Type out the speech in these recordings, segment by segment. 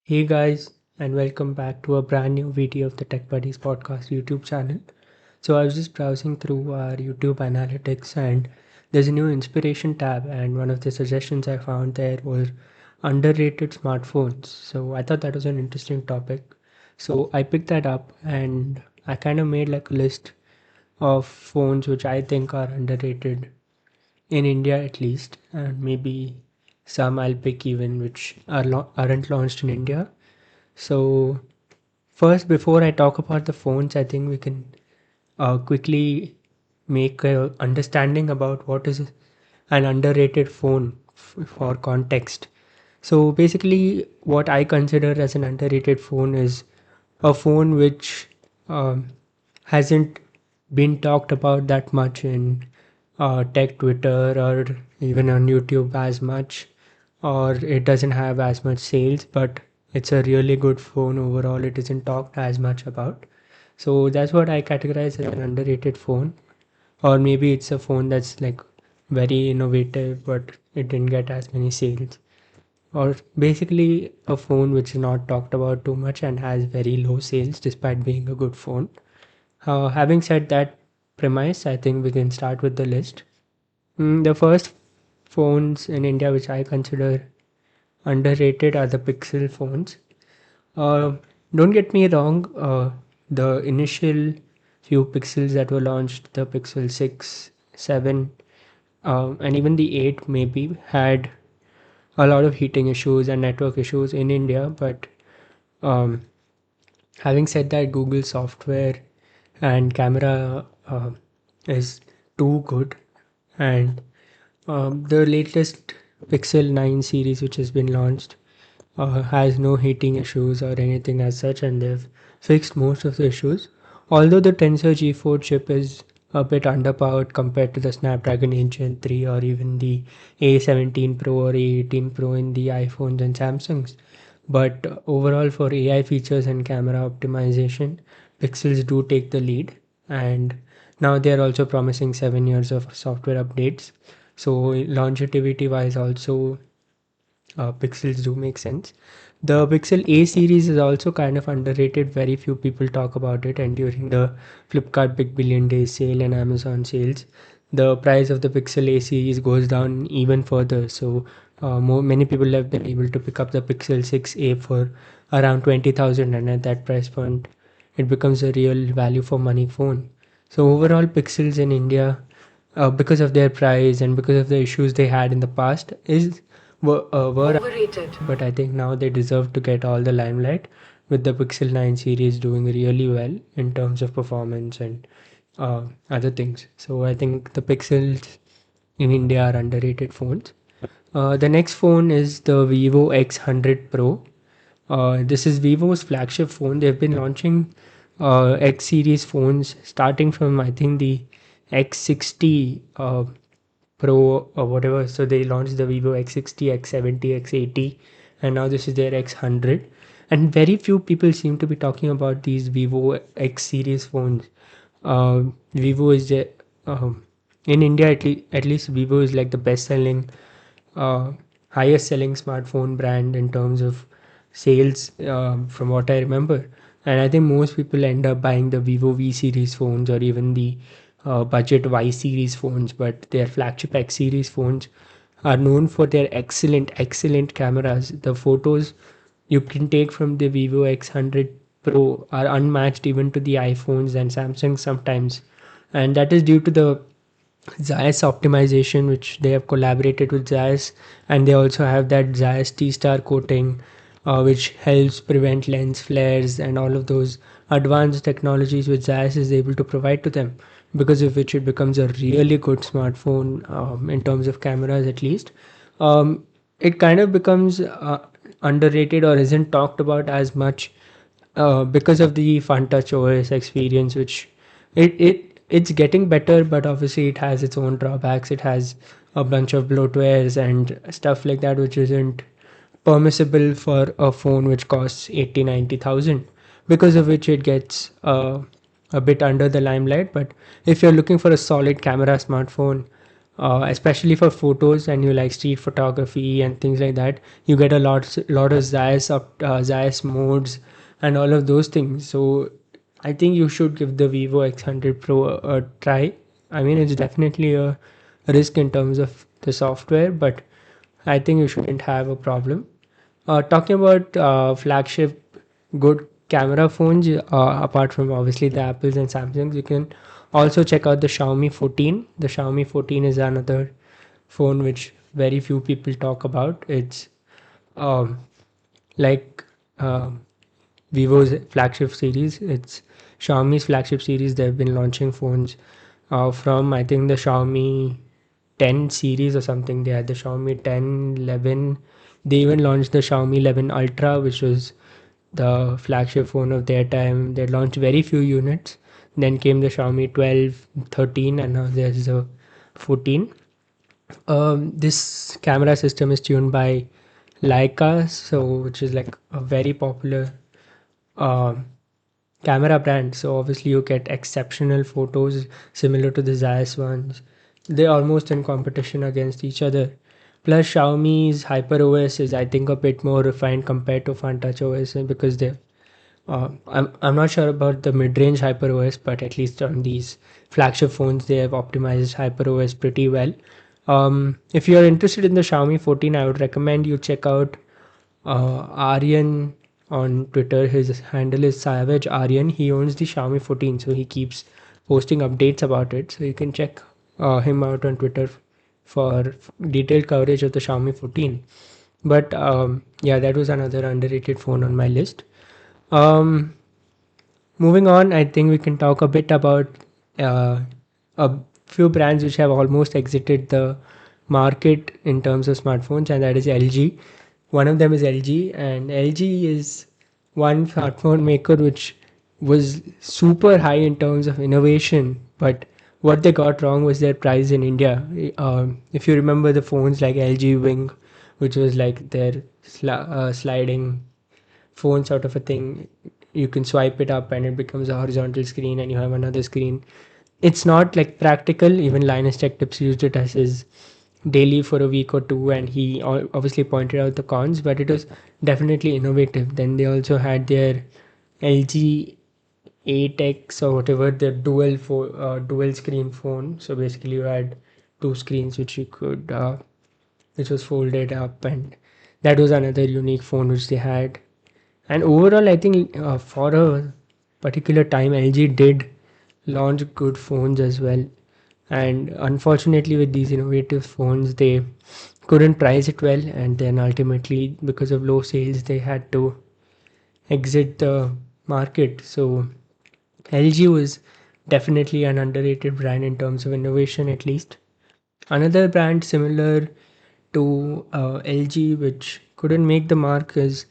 Hey guys, and welcome back to a brand new video of the Tech Buddies podcast YouTube channel. So I was just browsing through our YouTube analytics and there's a new inspiration tab, and one of the suggestions I found there was underrated smartphones. So I thought that was an interesting topic. So I picked that up and I kind of made like a list of phones which I think are underrated in India at least, and maybe some I'll pick even which aren't launched in India. So first, before I talk about the phones, I think we can quickly make a understanding about what is an underrated phone for context. So basically, what I consider as an underrated phone is a phone which um, hasn't been talked about that much in tech Twitter or even on YouTube as much, or it doesn't have as much sales, but it's a really good phone overall. It isn't talked as much about. So that's what I categorize as an underrated phone. Or maybe it's a phone that's like very innovative, but it didn't get as many sales. Or basically a phone which is not talked about too much and has very low sales despite being a good phone. Having said that premise, I think we can start with the list. The first phones in India which I consider underrated are the Pixel phones. Uh, don't get me wrong, the initial few Pixels that were launched, the Pixel 6, 7, and even the 8 maybe, had a lot of heating issues and network issues in India. But um, having said that, Google software and camera is too good. And the latest Pixel 9 series, which has been launched, has no heating issues or anything as such, and they've fixed most of the issues. Although the Tensor G4 chip is a bit underpowered compared to the Snapdragon 8 Gen 3 or even the A17 Pro or A18 Pro in the iPhones and Samsungs. But overall, for AI features and camera optimization, Pixels do take the lead. And now they are also promising 7 years of software updates. So longevity wise, also Pixels do make sense. The Pixel A series is also kind of underrated. Very few people talk about it. And during the Flipkart Big Billion Days sale and Amazon sales, the price of the Pixel A series goes down even further. So many people have been able to pick up the Pixel 6a for around 20,000, and at that price point, it becomes a real value for money phone. So overall, Pixels in India, because of their price and because of the issues they had in the past, were overrated. But I think now they deserve to get all the limelight, with the Pixel 9 series doing really well in terms of performance and other things. So I think the Pixels in India are underrated phones. The next phone is the Vivo X100 Pro. This is Vivo's flagship phone. They've been launching X series phones starting from, I think, the X60 Pro or whatever. So they launched the Vivo X60, X70, X80, and now this is their X100. And very few people seem to be talking about these Vivo X series phones. Vivo is the in India, at least Vivo is like the best selling, uh, highest selling smartphone brand in terms of sales, from what I remember. And I think most people end up buying the Vivo V series phones or even the budget Y series phones, but their flagship X series phones are known for their excellent cameras. The photos you can take from the Vivo X100 Pro are unmatched even to the iPhones and Samsung sometimes. And that is due to the Zeiss optimization, which they have collaborated with Zeiss, and they also have that Zeiss T-Star coating, which helps prevent lens flares and all of those advanced technologies which Zeiss is able to provide to them, because of which it becomes a really good smartphone, in terms of cameras at least. Um, it kind of becomes underrated or isn't talked about as much because of the Fun Touch OS experience, which it's getting better, but obviously it has its own drawbacks. It has a bunch of bloatwares and stuff like that, which isn't permissible for a phone which costs 80-90,000, because of which it gets a bit under the limelight. But if you're looking for a solid camera smartphone, especially for photos and you like street photography and things like that. You get a lot of Zeiss modes and all of those things. So I think you should give the Vivo X100 Pro a try. I mean, it's definitely a risk in terms of the software, but I think you shouldn't have a problem. Talking about flagship good camera phones, apart from obviously the Apples and Samsungs, you can also check out the Xiaomi 14. The Xiaomi 14 is another phone which very few people talk about. It's um, like Vivo's flagship series. It's Xiaomi's flagship series. They've been launching phones from I think the Xiaomi 10 series or something. They had the Xiaomi 10, 11. They even launched the Xiaomi 11 Ultra, which was the flagship phone of their time. They launched very few units. Then came the Xiaomi 12, 13, and now there's the 14. This camera system is tuned by Leica, so which is like a very popular um camera brand. So obviously you get exceptional photos similar to the Zeiss ones. They're almost in competition against each other. Plus Xiaomi's HyperOS is I think a bit more refined compared to FunTouch OS because they I'm not sure about the mid-range HyperOS, but at least on these flagship phones they have optimized HyperOS pretty well. If you're interested in the Xiaomi 14, I would recommend you check out Aryan on Twitter. His handle is Savage Aryan. He owns the Xiaomi 14, so he keeps posting updates about it. So you can check him out on Twitter for detailed coverage of the Xiaomi 14. But yeah, that was another underrated phone on my list. Um, Moving on, I think we can talk a bit about uh, a few brands which have almost exited the market in terms of smartphones, and that is LG. One of them is LG, and LG is one smartphone maker which was super high in terms of innovation, but what they got wrong was their price in India. If you remember the phones like LG Wing, which was like their sliding phone sort of a thing, you can swipe it up and it becomes a horizontal screen and you have another screen. It's not like practical. Even Linus Tech Tips used it as his daily for a week or two, and he obviously pointed out the cons, but it was definitely innovative. Then they also had their LG 8X or whatever, the dual screen phone. So basically you had two screens which you could which was folded up, and that was another unique phone which they had. And overall, I think for a particular time, LG did launch good phones as well. And unfortunately, with these innovative phones, they couldn't price it well. And then ultimately, because of low sales, they had to exit the market. So LG was definitely an underrated brand in terms of innovation, at least. Another brand similar to LG, which couldn't make the mark, is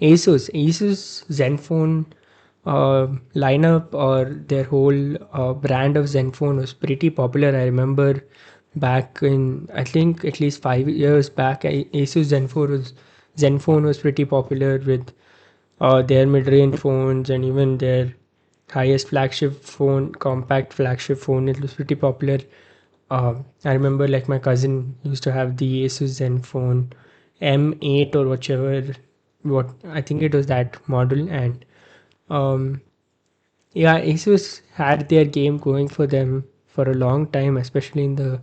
Asus. Asus Zenfone lineup or their whole brand of Zenfone was pretty popular. I remember back in, I think at least 5 years back, Asus Zenfone was pretty popular with their mid-range phones and even their highest flagship phone, compact flagship phone. It was pretty popular. I remember like my cousin used to have the Asus Zenfone M8 or whichever, what I think it was that model. And um, yeah, Asus had their game going for them for a long time, especially in the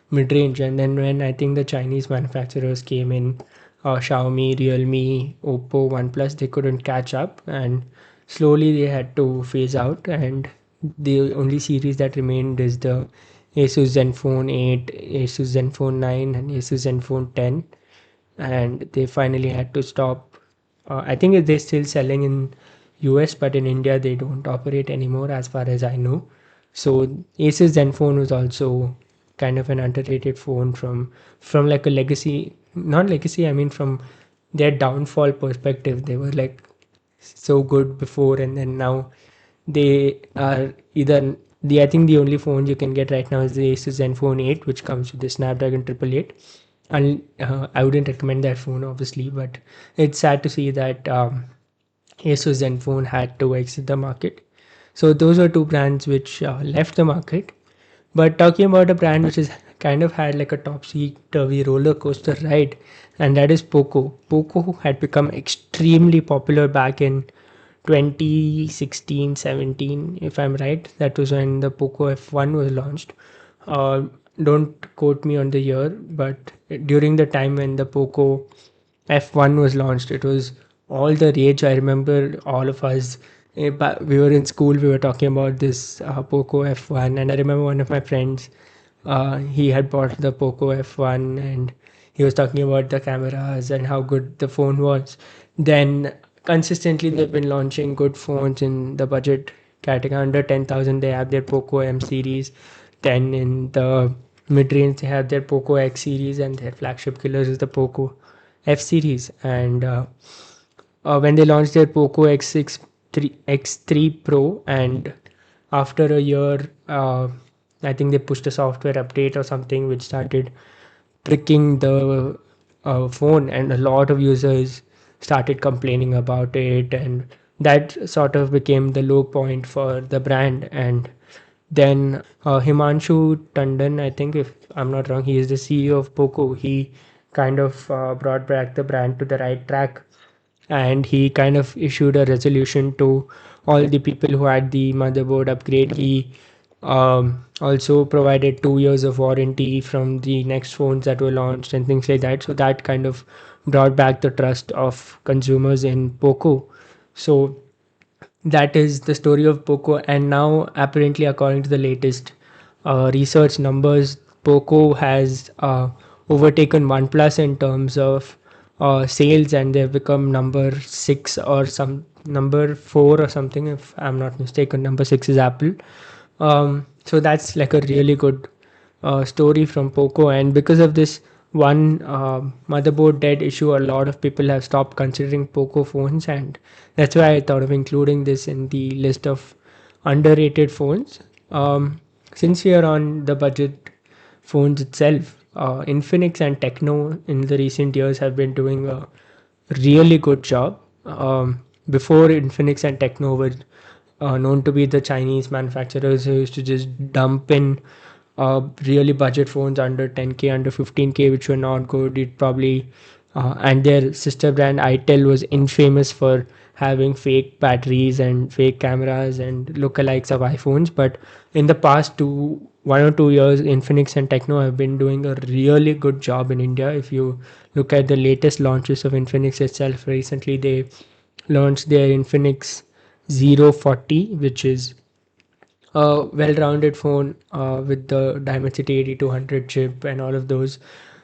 mid range. And then when I think the Chinese manufacturers came in, Xiaomi, Realme, Oppo, OnePlus, they couldn't catch up, and slowly they had to phase out. And the only series that remained is the Asus Zenfone 8, Asus Zenfone 9, and Asus Zenfone 10. And they finally had to stop. I think they're still selling in US, but in India they don't operate anymore, as far as I know. So Asus Zenfone was also kind of an underrated phone from like a legacy, not legacy. I mean from their downfall perspective, they were like so good before, and then now they are either the I think the only phone you can get right now is the Asus Zenfone 8, which comes with the Snapdragon 888. And I wouldn't recommend that phone, obviously, but it's sad to see that Asus Zenfone had to exit the market. So those were two brands which left the market. But talking about a brand which is kind of had like a topsy-turvy roller coaster ride, and that is Poco. Poco had become extremely popular back in 2016 17, if I'm right. That was when the Poco F1 was launched. Uh, don't quote me on the year, but during the time when the Poco F1 was launched, it was all the rage. I remember all of us, we were in school, we were talking about this Poco F1, and I remember one of my friends, he had bought the Poco F1 and he was talking about the cameras and how good the phone was. Then consistently they've been launching good phones in the budget category. Under 10,000 they have their Poco M series. Then in the mid range they have their Poco X series, and their flagship killers is the Poco F series. And when they launched their Poco X3 Pro, and after a year, I think they pushed a software update or something which started pricking the phone, and a lot of users started complaining about it, and that sort of became the low point for the brand. And then Himanshu Tandon, I think, if I'm not wrong, he is the CEO of Poco. He kind of brought back the brand to the right track, and he kind of issued a resolution to all the people who had the motherboard upgrade. He also provided 2 years of warranty from the next phones that were launched and things like that. So that kind of brought back the trust of consumers in Poco. So that is the story of Poco. And now, apparently, according to the latest research numbers, Poco has overtaken OnePlus in terms of sales, and they've become number 6 or some number 4 or something, if I'm not mistaken. Number 6 is Apple. So that's like a really good story from Poco, and because of this one motherboard dead issue, a lot of people have stopped considering Poco phones, and that's why I thought of including this in the list of underrated phones. Since we are on the budget phones itself, Infinix and Tecno in the recent years have been doing a really good job. Before, Infinix and Tecno were known to be the Chinese manufacturers who used to just dump in really budget phones under 10k, under 15k, which were not good. It probably and their sister brand Itel was infamous for having fake batteries and fake cameras and lookalikes of iPhones. But in the past 1 or 2 years, Infinix and Tecno have been doing a really good job in India. If you look at the latest launches of Infinix itself, recently they launched their Infinix 040, which is a well-rounded phone with the Dimensity 8200 chip and all of those,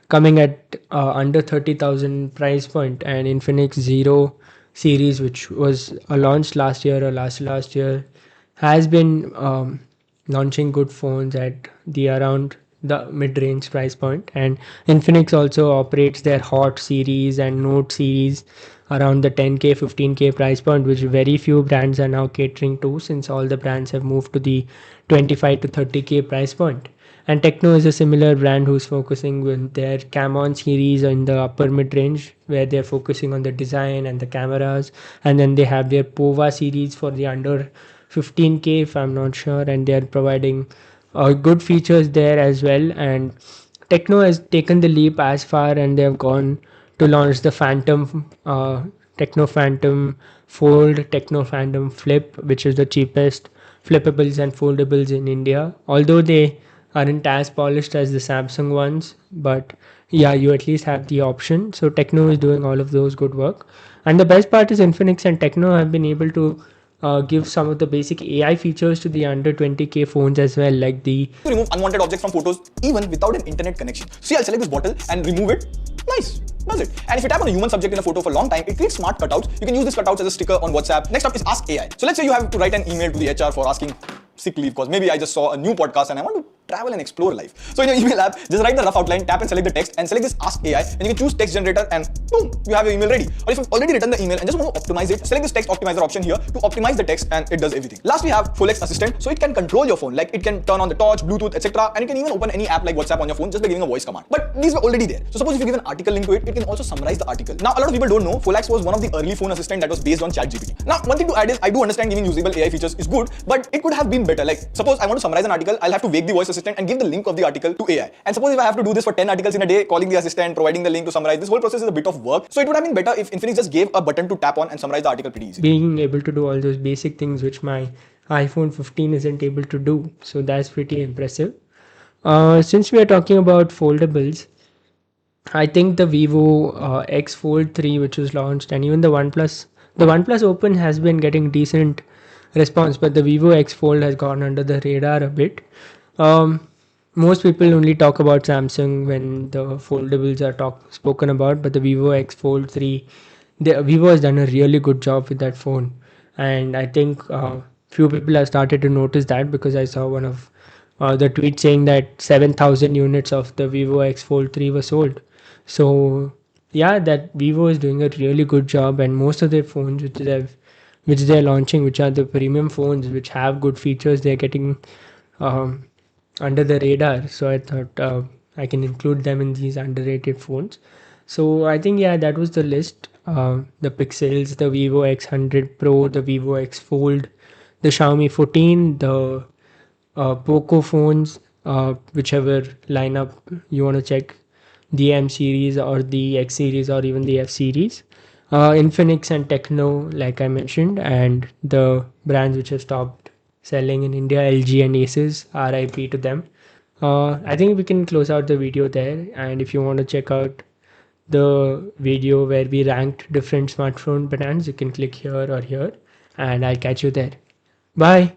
coming at under 30,000 price point. And Infinix Zero series, which was launched last year or last year, has been launching good phones at the around the mid-range price point. And Infinix also operates their Hot series and Note series around the 10k 15k price point, which very few brands are now catering to, since all the brands have moved to the 25 to 30k price point. And Tecno is a similar brand who's focusing with their Camon series in the upper mid range, where they're focusing on the design and the cameras. And then they have their Pova series for the under 15k, if I'm not sure, and they're providing good features there as well. And Tecno has taken the leap as far, and they've gone to launch the Phantom, Tecno Phantom Fold, Tecno Phantom Flip, which is the cheapest flippables and foldables in India. Although they aren't as polished as the Samsung ones, but yeah, you at least have the option. So Tecno is doing all of those good work. And the best part is Infinix and Tecno have been able to give some of the basic AI features to the under 20k phones as well, like the remove unwanted objects from photos even without an internet connection. See, I'll select this bottle and remove it. Nice, does it? And if you tap on a human subject in a photo for a long time, it creates smart cutouts. You can use this cutouts as a sticker on WhatsApp. Next up is Ask AI. So let's say you have to write an email to the HR for asking sick leave, because maybe I just saw a new podcast and I want to travel and explore life. So in your email app, just write the rough outline, tap and select the text, and select this Ask AI, and you can choose text generator, and boom, you have your email ready. Or if you've already written the email and just want to optimize it, select this text optimizer option here to optimize the text, and it does everything. Last, we have Full X Assistant, so it can control your phone, like it can turn on the torch, Bluetooth, etc., and you can even open any app like WhatsApp on your phone just by giving a voice command. But these were already there. So suppose if you give an article link to it, it can also summarize the article. Now, a lot of people don't know Full X was one of the early phone assistant that was based on ChatGPT. Now, one thing to add is I do understand giving usable AI features is good, but it could have been better. Like suppose I want to summarize an article, I'll have to wake the voice assistant assistant and give the link of the article to AI. And suppose if I have to do this for 10 articles in a day, calling the assistant, providing the link to summarize, this whole process is a bit of work. So it would have been better if Infinix just gave a button to tap on and summarize the article pretty easily. Being able to do all those basic things which my iPhone 15 isn't able to do. So that's pretty impressive. Since we are talking about foldables, I think the Vivo X Fold 3, which was launched, and even the OnePlus Open has been getting decent response, but the Vivo X Fold has gone under the radar a bit. Most people only talk about Samsung when the foldables are spoken about, but the Vivo X Fold 3, Vivo has done a really good job with that phone, and I think few people have started to notice that because I saw one of the tweet saying that 7,000 units of the Vivo X Fold 3 were sold. So yeah, that Vivo is doing a really good job, and most of their phones which they're launching, which are the premium phones which have good features, they're getting um, under the radar. So I thought I can include them in these underrated phones. So I think yeah, that was the list. The Pixels, the Vivo X100 Pro, the Vivo X Fold, the Xiaomi 14, the Poco phones, whichever lineup you want to check, the M series or the X series or even the F series, Infinix and Tecno, like I mentioned, and the brands which have stopped selling in India, LG and Asus, RIP to them. I think we can close out the video there, and if you want to check out the video where we ranked different smartphone brands, you can click here or here, and I'll catch you there. Bye.